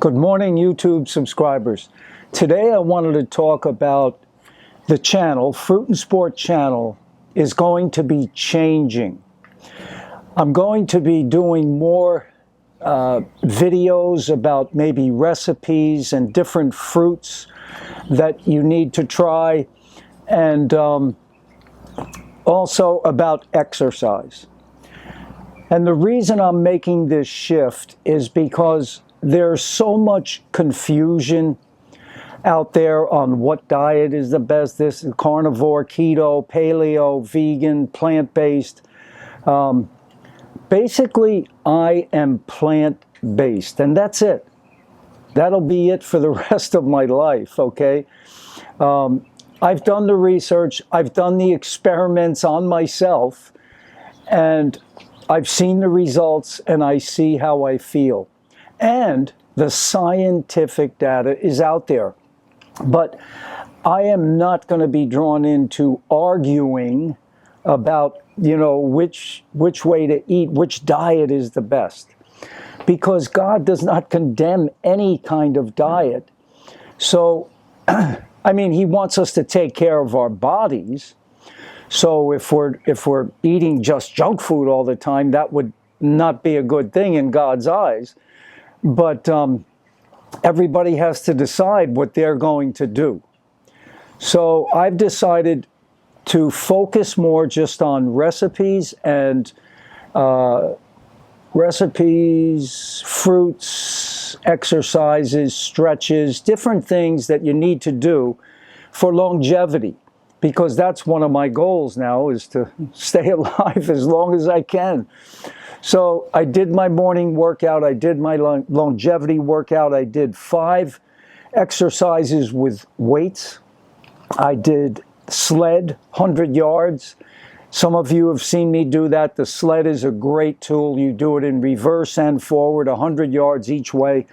Good morning, YouTube subscribers. Today I wanted to talk about the channel. Fruit and Sport channel is going to be changing. I'm going to be doing more videos about maybe recipes and different fruits that you need to try, and also about exercise. And the reason I'm making this shift is because there's so much confusion out there on what diet is the best. This is carnivore, keto, paleo, vegan, plant-based. Basically, I am plant-based, and that's it. That'll be it for the rest of my life, okay? I've done the research, I've done the experiments on myself, and I've seen the results, and I see how I feel. And the scientific data is out there. But I am not going to be drawn into arguing about, which way to eat, which diet is the best. Because God does not condemn any kind of diet. So, He wants us to take care of our bodies. So if we're eating just junk food all the time, that would not be a good thing in God's eyes. But everybody has to decide what they're going to do. So I've decided to focus more just on recipes and fruits, exercises, stretches, different things that you need to do for longevity. Because that's one of my goals now, is to stay alive as long as I can. So I did my morning workout, I did my longevity workout, I did 5 exercises with weights. I did sled, 100 yards. Some of you have seen me do that. The sled is a great tool. You do it in reverse and forward, 100 yards each way.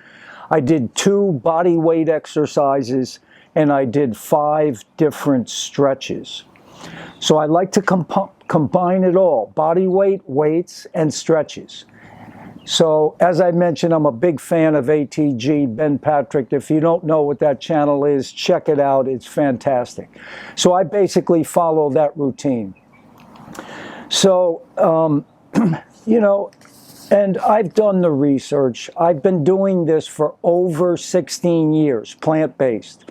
I did 2 body weight exercises, and I did 5 different stretches. So I like to combine it all, body weight, weights, and stretches. So as I mentioned, I'm a big fan of ATG, Ben Patrick. If you don't know what that channel is, check it out. It's fantastic. So I basically follow that routine. So, and I've done the research. I've been doing this for over 16 years, plant-based.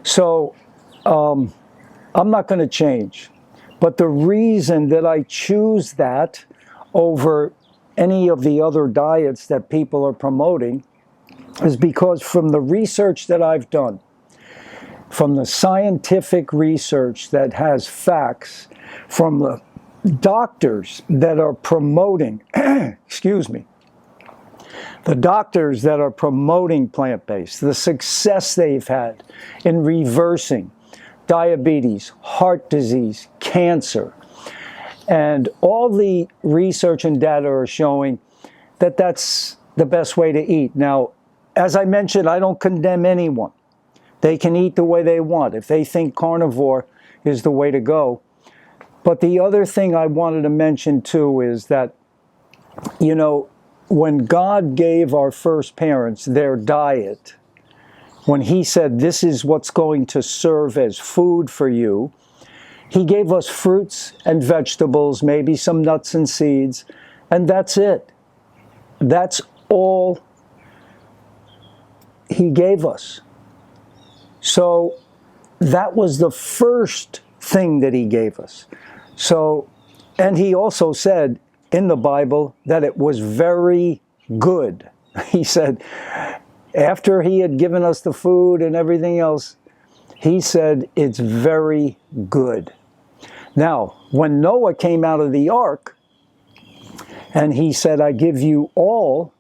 So I'm not going to change. But the reason that I choose that over any of the other diets that people are promoting is because from the research that I've done, from the scientific research that has facts, from the doctors that are promoting, excuse me, the doctors that are promoting plant-based, the success they've had in reversing diabetes, heart disease, cancer, and all the research and data are showing that that's the best way to eat. Now, as I mentioned, I don't condemn anyone. They can eat the way they want if they think carnivore is the way to go. But the other thing I wanted to mention too is that, when God gave our first parents their diet, when He said, this is what's going to serve as food for you, He gave us fruits and vegetables, maybe some nuts and seeds, and that's it. That's all He gave us. So that was the first thing that He gave us. So, and He also said in the Bible that it was very good. He said, after He had given us the food and everything else, He said, it's very good. Now, when Noah came out of the ark, and he said, I give you all,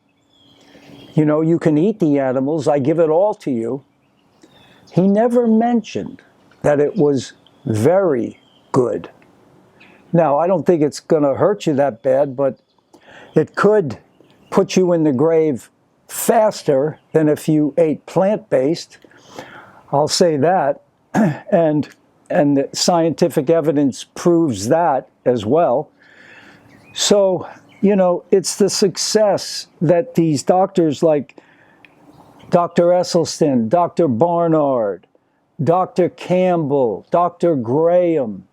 you can eat the animals, I give it all to you, he never mentioned that it was very good. Now, I don't think it's going to hurt you that bad, but it could put you in the grave faster than if you ate plant-based. I'll say that. And the scientific evidence proves that as well. So, it's the success that these doctors like Dr. Esselstyn, Dr. Barnard, Dr. Campbell, Dr. Graham,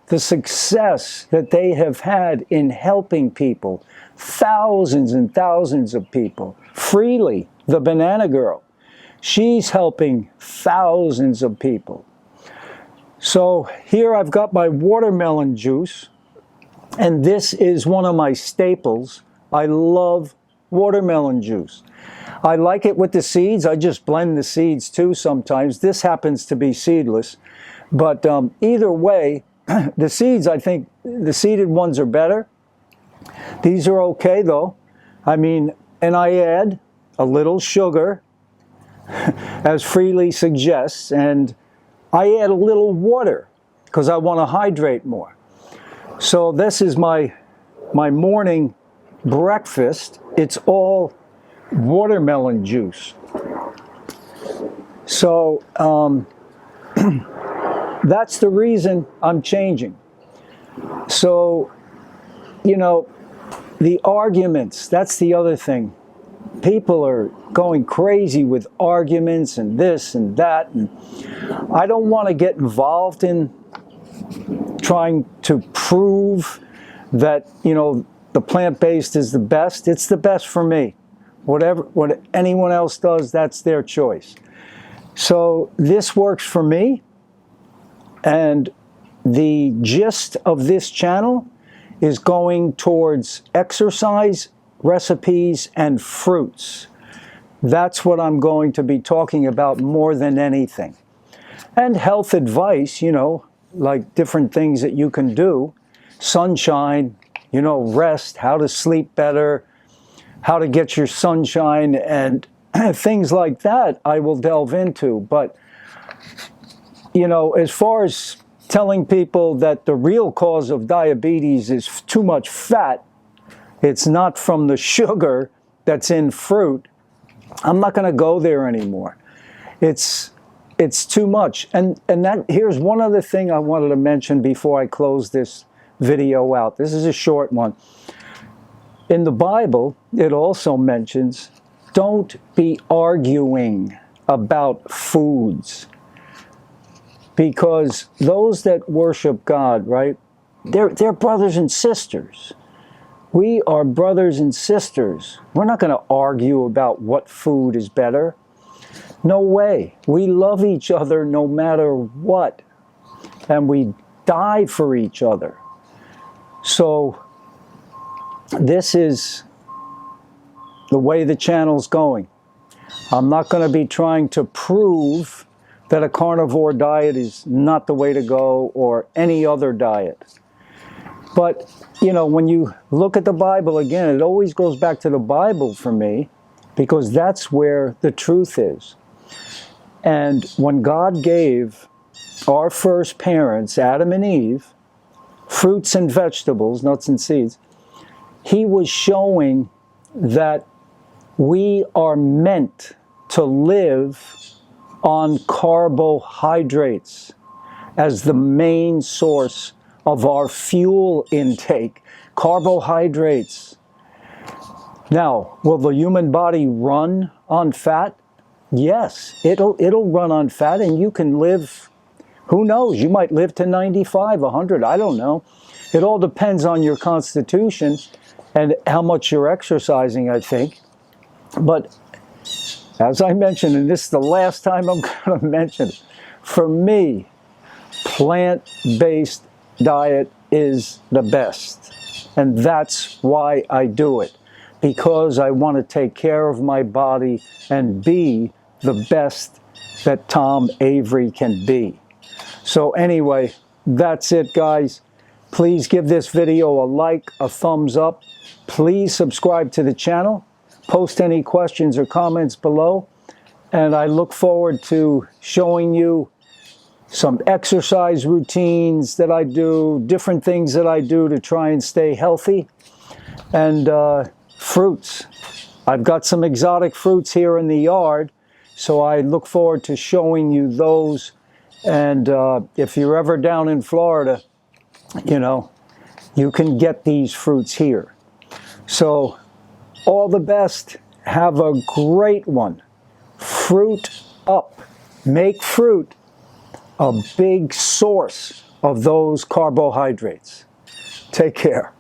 the success that they have had in helping people, thousands and thousands of people. Freely, the banana girl, she's helping thousands of people. So here I've got my watermelon juice, and this is one of my staples. I love watermelon juice. I like it with the seeds. I just blend the seeds too sometimes. This happens to be seedless. But either way, the seeds, I think the seeded ones are better. These are okay though. I mean, and I add a little sugar, as Freely suggests, and I add a little water because I want to hydrate more. So this is my morning breakfast. It's all watermelon juice. So that's the reason I'm changing. So, you know, the arguments, that's the other thing. People are going crazy with arguments and this and that, and I don't want to get involved in trying to prove that, you know, the plant-based is the best. It's the best for me. What anyone else does, that's their choice. So this works for me, and the gist of this channel is going towards exercise, recipes, and fruits. That's what I'm going to be talking about more than anything. And health advice, you know, like different things that you can do. Sunshine, you know, rest, how to sleep better, how to get your sunshine, and things like that I will delve into. But, you know, as far as telling people that the real cause of diabetes is too much fat, it's not from the sugar that's in fruit, I'm not going to go there anymore. It's too much. And that, here's one other thing I wanted to mention before I close this video out. This is a short one. In the Bible, it also mentions, don't be arguing about foods. Because those that worship God, right, they're brothers and sisters. We are brothers and sisters. We're not going to argue about what food is better. No way. We love each other no matter what. And we die for each other. So this is the way the channel's going. I'm not going to be trying to prove that a carnivore diet is not the way to go, or any other diet. But, you know, when you look at the Bible again, it always goes back to the Bible for me, because that's where the truth is. And when God gave our first parents, Adam and Eve, fruits and vegetables, nuts and seeds, He was showing that we are meant to live on carbohydrates as the main source of our fuel intake. Carbohydrates. Now, will the human body run on fat? Yes, it'll run on fat, and you can live, who knows, you might live to 95, 100, I don't know. It all depends on your constitution and how much you're exercising, I think. But as I mentioned, and this is the last time I'm going to mention it, for me, plant-based diet is the best. And that's why I do it. Because I want to take care of my body and be the best that Tom Avery can be. So anyway, that's it, guys. Please give this video a like, a thumbs up. Please subscribe to the channel. Post any questions or comments below. And I look forward to showing you some exercise routines that I do, different things that I do to try and stay healthy. And fruits. I've got some exotic fruits here in the yard, so I look forward to showing you those. And if you're ever down in Florida, you know, you can get these fruits here. So all the best. Have a great one. fruit up. Make fruit a big source of those carbohydrates. Take care.